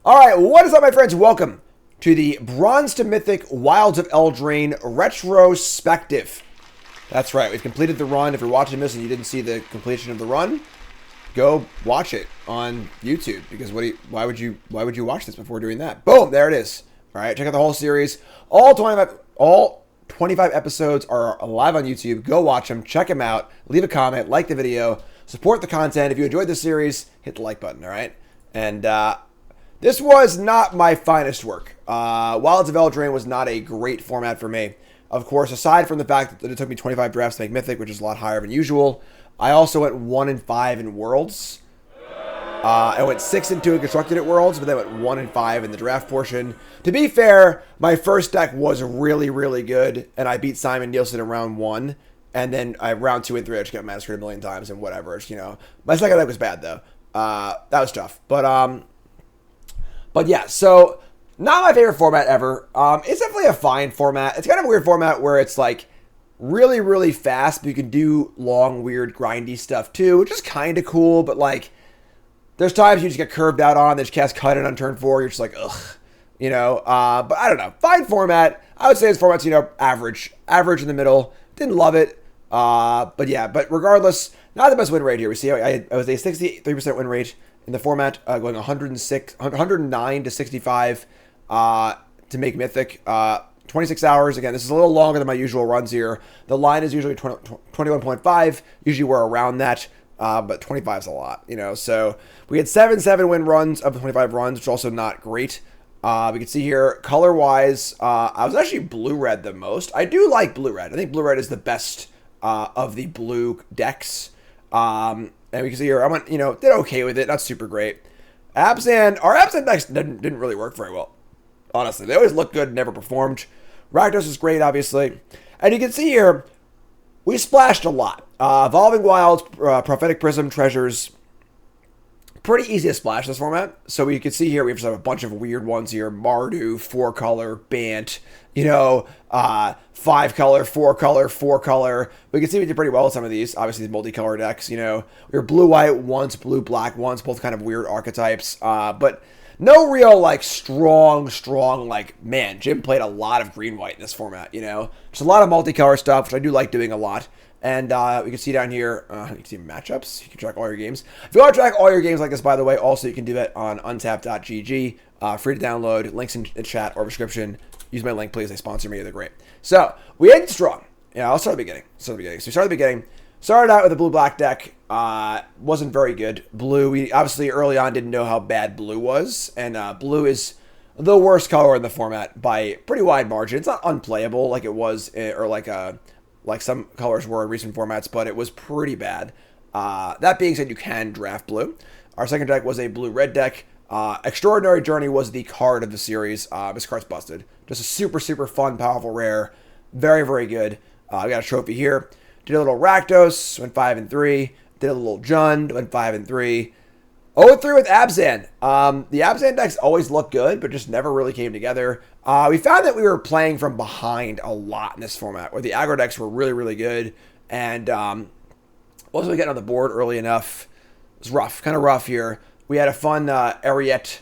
All right, what is up, my friends? Welcome to the Bronze to Mythic Wilds of Eldraine Retrospective. That's right, we've completed the run. If you're watching this and you didn't see the completion of the run, go watch it on YouTube, because why would you watch this before doing that? Boom, there it is. All right, check out the whole series. All 25 episodes are live on YouTube. Go watch them, check them out, leave a comment, like the video, support the content. If you enjoyed the series, hit the like button, all right? And this was not my finest work. Wilds of Eldraine was not a great format for me. Of course, aside from the fact that it took me 25 drafts to make Mythic, which is a lot higher than usual, I also went 1-5 in Worlds. I went 6-2 in Constructed at Worlds, but then went 1-5 in the draft portion. To be fair, my first deck was really, really good, and I beat Simon Nielsen in round 1. And then round 2 and 3, I just got massacred a million times and whatever. It's, my second deck was bad, though. That was tough. But yeah, so not my favorite format ever. It's definitely a fine format. It's kind of a weird format where it's like really, really fast, but you can do long, weird, grindy stuff too, which is kind of cool. But like, there's times you just get curved out on, they just cast Cut It on turn 4. You're just like, ugh, But I don't know. Fine format. I would say this format's average in the middle. Didn't love it. But yeah. But regardless, not the best win rate here. We see I was a 63% win rate in the format, going 109 to 65 to make Mythic. 26 hours. Again, this is a little longer than my usual runs here. The line is usually 21.5. Usually we're around that, but 25 is a lot, So we had 7 win runs of the 25 runs, which is also not great. We can see here, color-wise, I was actually blue-red the most. I do like blue-red. I think blue-red is the best of the blue decks. And we can see here, I went, did okay with it. Not super great. Our Abzan decks didn't really work very well. Honestly, they always looked good, never performed. Rakdos is great, obviously. And you can see here, we splashed a lot. Evolving Wilds, Prophetic Prism, Treasures. Pretty easy to splash this format. So we can see here, we just have a bunch of weird ones here. Mardu, 4-color, Bant, 5-color, 4-color, 4-color. We can see we did pretty well with some of these. Obviously, these multicolor decks, We were blue-white once, blue-black once, both kind of weird archetypes. But no real, strong, man, Jim played a lot of green-white in this format, Just a lot of multicolor stuff, which I do like doing a lot. And we can see down here, you can see matchups. You can track all your games. If you want to track all your games like this, by the way, also you can do that on untap.gg. Free to download. Links in the chat or description. Use my link, please. They sponsor me. They're great. So, we ended strong. I'll start at the beginning. So we started at the beginning. Started out with a blue-black deck. Wasn't very good. Blue, we obviously early on didn't know how bad blue was. And blue is the worst color in the format by a pretty wide margin. It's not unplayable like it was, or like some colors were in recent formats, but it was pretty bad. That being said, you can draft blue. Our second deck was a blue-red deck. Extraordinary Journey was the card of the series. This card's busted. Just a super, super fun, powerful rare. Very, very good. We got a trophy here. Did a little Rakdos, went 5-3. Did a little Jund, went 5-3. 0-3 with Abzan. The Abzan decks always look good, but just never really came together. We found that we were playing from behind a lot in this format, where the aggro decks were really, really good, and wasn't getting on the board early enough. It was rough, kind of rough here. We had a fun Ariette,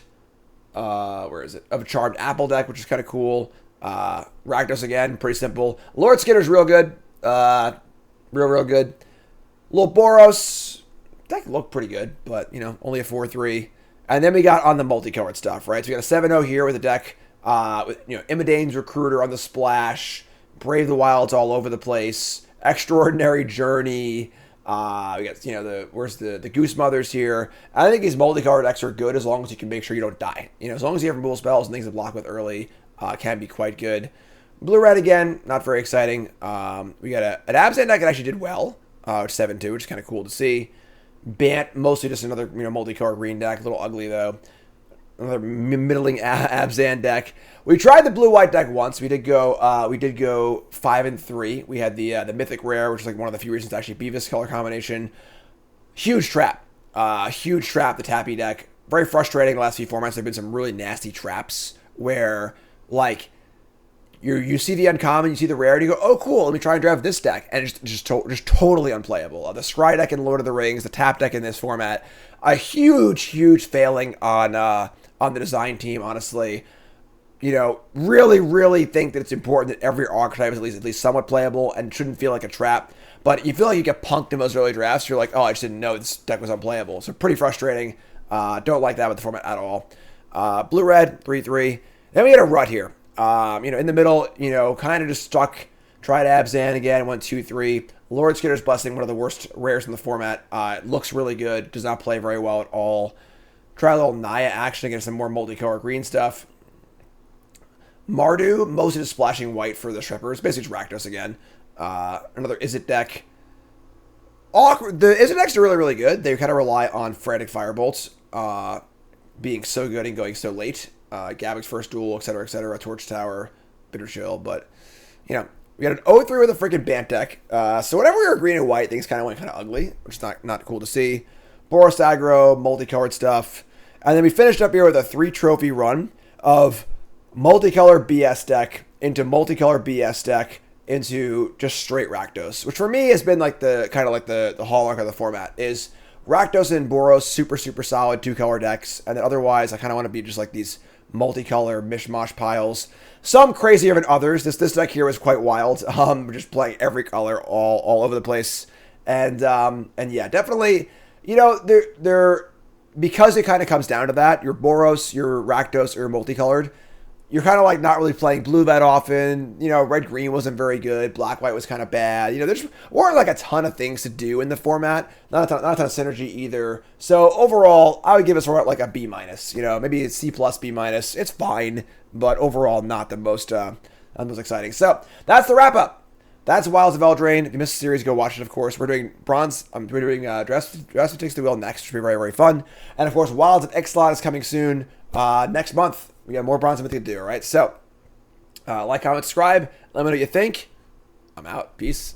where is it? Of a Charmed Apple deck, which is kind of cool. Rakdos again, pretty simple. Lord Skinner's real good. Real good. Little Boros. Deck looked pretty good, but, only a 4-3. And then we got on the multicolored stuff, right? So we got a 7-0 here with a deck, with, Imidane's Recruiter on the splash, Brave the Wilds all over the place, Extraordinary Journey. We got, the Goose Mothers here. I think these multicolored decks are good as long as you can make sure you don't die. As long as you have removal spells and things to block with early, can be quite good. Blue-red again, not very exciting. We got an Abzan deck that actually did well, 7-2, which is kind of cool to see. Bant, mostly just another, multicolored green deck. A little ugly, though. Another middling Abzan deck. We tried the blue-white deck once. We did go 5-3. We had the Mythic Rare, which is one of the few reasons to actually be this color combination. Huge trap. The Tappy deck. Very frustrating the last few formats. There have been some really nasty traps where, you see the uncommon, you see the rare, and you go, oh, cool, let me try and draft this deck. And it's just totally unplayable. The Scry deck in Lord of the Rings, the tap deck in this format, a huge failing on on the design team, honestly, really, really think that it's important that every archetype is at least somewhat playable and shouldn't feel like a trap. But you feel like you get punked in those early drafts. You're like, oh, I just didn't know this deck was unplayable. So pretty frustrating. Don't like that with the format at all. Blue-red, 3-3. Then we get a rut here. In the middle, kind of just stuck. Tried Abzan again, went 2-3. Lord Skitter's Blessing, one of the worst rares in the format. It looks really good. Does not play very well at all. Try a little Naya action against some more multicolor green stuff. Mardu, mostly just splashing white for the Shrippers. Basically just Rakdos again. Another Izzet deck. The Izzet decks are really, really good. They kind of rely on Frantic Firebolts being so good and going so late. Gavek's first duel, etc., Torch Tower, Bitter Chill. But, we got an 0-3 with a freaking Bant deck. So whenever we were green and white, things kind of went kind of ugly, which is not cool to see. Boros aggro, multicolored stuff. And then we finished up here with a 3-trophy run of multicolor BS deck into multicolor BS deck into just straight Rakdos, which for me has been like the kind of like the hallmark of the format is Rakdos and Boros, super, super solid 2-color decks. And then otherwise, I kind of want to be just like these multicolor mishmash piles. Some crazier than others. This deck here was quite wild. Just playing every color all over the place. And yeah, definitely, they're because it kind of comes down to that, your Boros, your Rakdos, or your multicolored, you're kind of like not really playing blue that often. Red-green wasn't very good. Black-white was kind of bad. There's weren't like a ton of things to do in the format. Not a ton of synergy either. So overall, I would give this like a B-. Maybe a C+, B-. It's fine, but overall not the most exciting. So that's the wrap-up. That's Wilds of Eldraine. If you missed the series, go watch it, of course. We're doing Bronze. We're doing Dress Takes the Wheel next, which will be very, very fun. And, of course, Wilds of Ixalan is coming soon next month. We got more Bronze and Mythic to do, all right? So, like, comment, subscribe. Let me know what you think. I'm out. Peace.